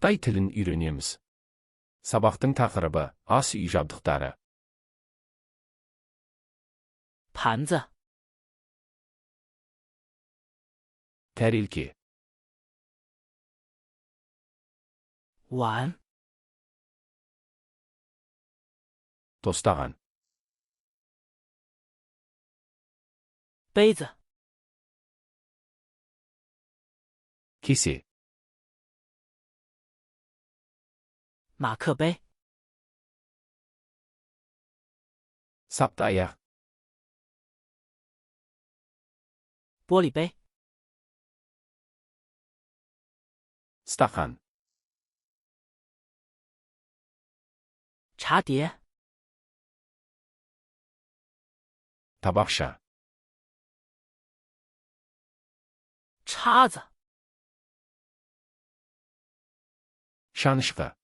Қытай тілін үйренеміз. Сабақтың тақырыбы ас үй жабдықтары. 盘子、 Тәрелке, 碗、 тостаған, 杯子、 кесе, 马克杯、 сапты аяқ, 玻璃杯、 стақан, 茶碟、 табақша, 叉子、 шанышқы,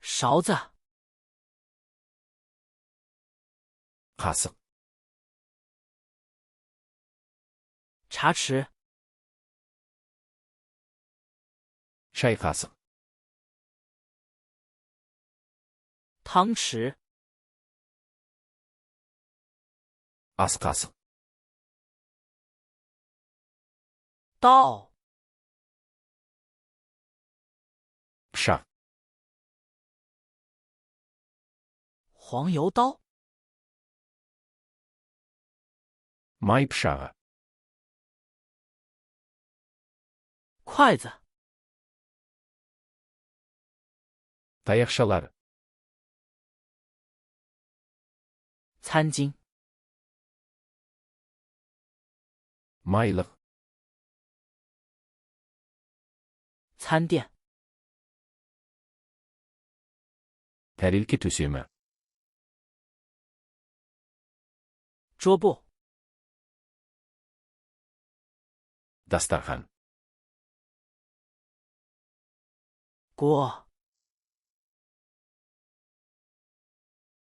勺子、 қасық, 茶匙、 шай қасық, 汤匙、 ас қасық, 刀、 пышақ, 黄油刀、 май пышағы, 筷子、 таяқшалар, 餐巾、 майлық, 餐垫、 тәрелке төсемі, 桌布、 дастархан, 锅、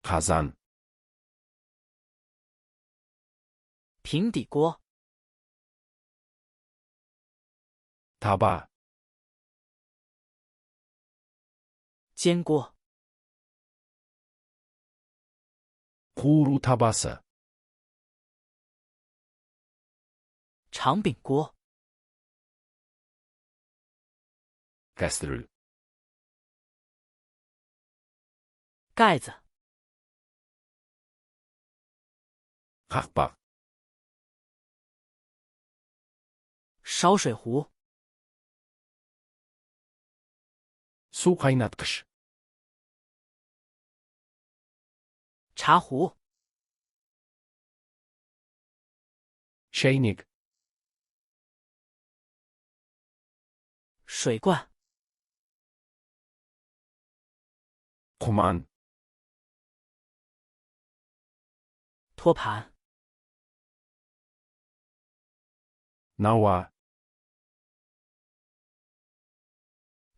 қазан, 平底锅、 таба, 煎锅、 қуыру табасы, 长柄锅、 кастрюль, 盖子、 қақпақ, 烧水壶、 су қайнатқыш, 茶壶、 шәйнек, 水罐、 құман, 托盘、 науа,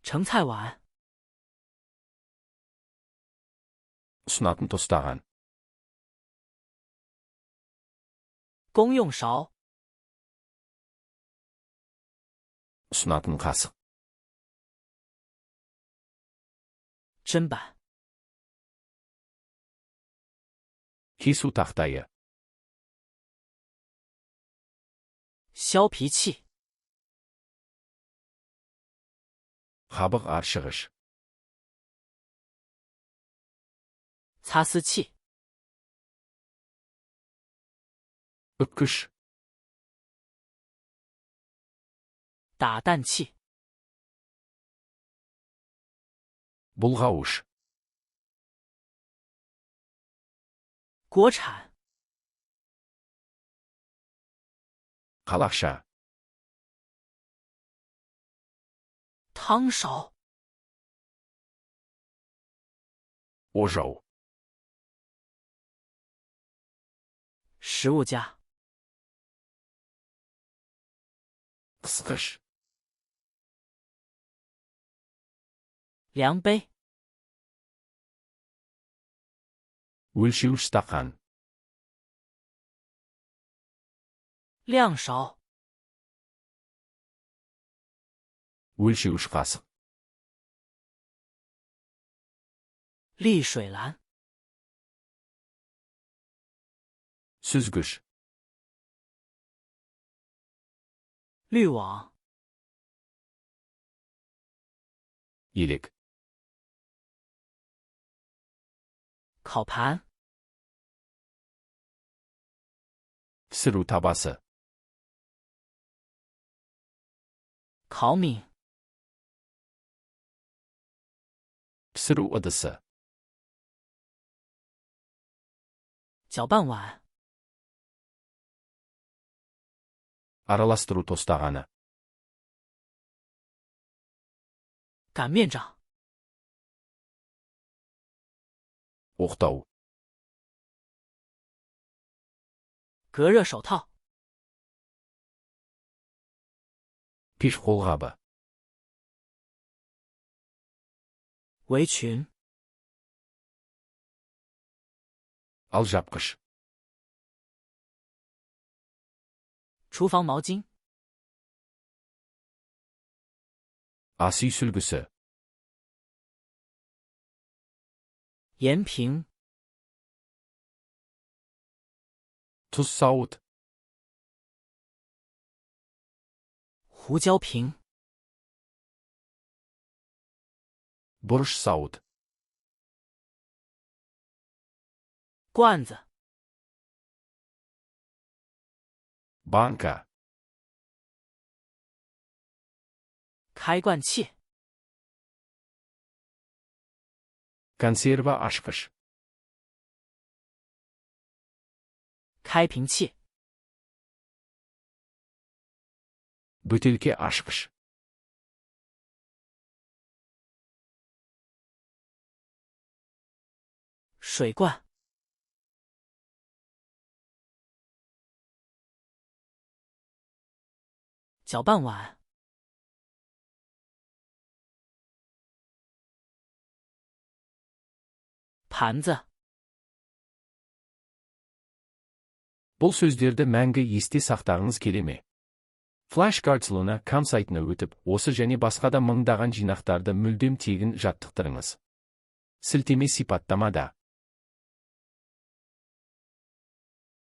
盛菜碗、 ұсынатын тостаған, 公用勺、 ұсынатын қасық, 砧板、 кесу тақтайы, 削皮器、 қабық аршығыш, 擦丝器、 үккіш, 打蛋器、 бұлғауыш, 锅铲、 қалақша, 汤勺、 ожау, 食物架、 қысқыш, 量杯、 өлшеуіш стақан, 量勺、өлшеуіш қасық, 沥水篮、 сүзгіш, 滤网、 елек, 烤盘、 пісіру табасы, 烤米、 пісіру ыдысы, 搅拌碗、 араластыру тостағаны, 擀面杖、 оқтау, 隔热手套、 пеш қолғабы, 围裙、 алжапқыш, 厨房毛巾、 ас үй сүлгісі, 盐瓶、 тұз сауыт, 胡椒瓶、 бұрыш сауыт, 罐子、 банка, 开罐器、 консерва ашқыш, 开瓶器、 бөтелке ашқыш, 水罐、 搅拌碗、 盘子、 бұл сөздерді мәңгі есте сақтағыңыз келе ме? Flashcards.com сайтына өтіп, осы және басқа да мыңдаған жинақтарды мүлдем тегін жаттықтырыңыз. Сілтеме сипаттамада.